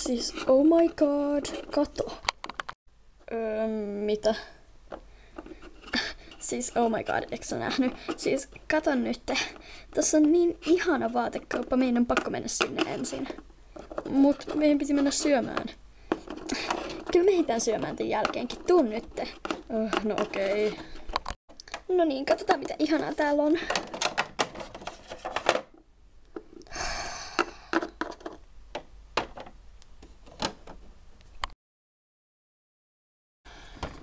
Siis, oh my god, kato. Mitä? Siis, oh my god, eikö sä nähnyt? Siis, kato nyt. Tässä on niin ihana vaatekauppa, meidän on pakko mennä sinne ensin. Mut meidän piti mennä syömään. Kyllä me ehditään syömään tämän jälkeenkin, tuu nyt. No okei. No niin, katsotaan mitä ihanaa täällä on.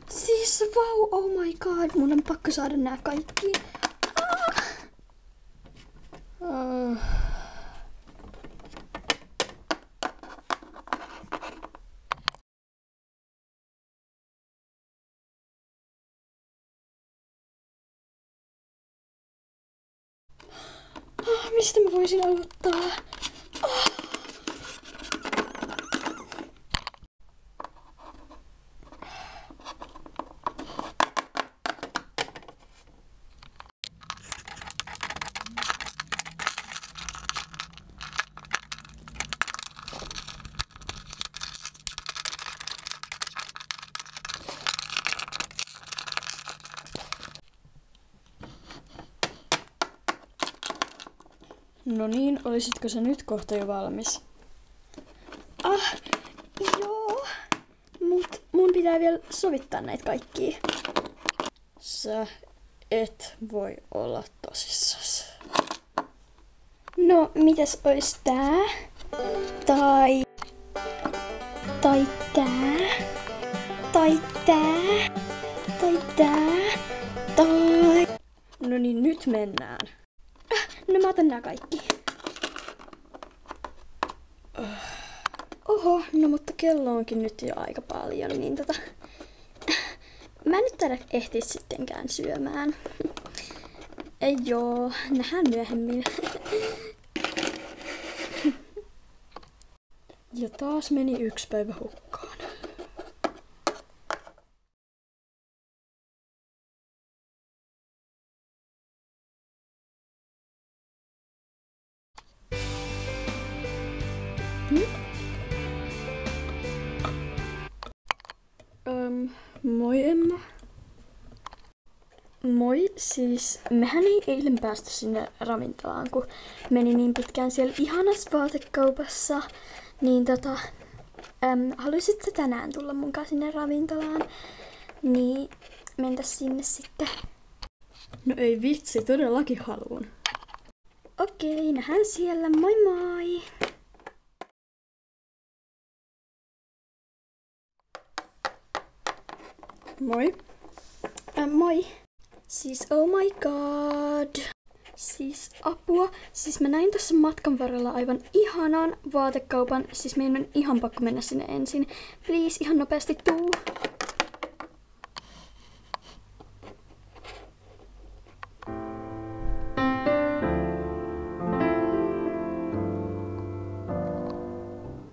Siis vau, oh my god, mun on pakko saada nää kaikki. Mistä mä voisin aloittaa? No niin, olisitko sä nyt kohta jo valmis? Joo. Mut mun pitää vielä sovittaa näitä kaikkia. Sä et voi olla tosissas. No, mitäs ois tää? Tai tää? Tai tää? Tai tää? Tai... No niin, nyt mennään. No mä otan nää kaikki. Oho, no mutta kello onkin nyt jo aika paljon, niin mä en nyt taida ehtiä sittenkään syömään. Ei joo, nähdään myöhemmin. Ja taas meni 1 päivä hukkaan. Moi Emma. Moi, siis mehän ei eilen päästy sinne ravintolaan, kun meni niin pitkään siellä ihanassa vaatekaupassa. Niin haluaisitko tänään tulla munkaan sinne ravintolaan? Niin mentäs sinne sitten. No ei vitsi, todellakin haluun. Okei, nähdään siellä, moi moi! Moi. Moi. Siis oh my god. Siis apua. Siis mä näin tässä matkan varrella aivan ihanan vaatekaupan. Siis meidän on ihan pakko mennä sinne ensin. Please, ihan nopeasti tuu.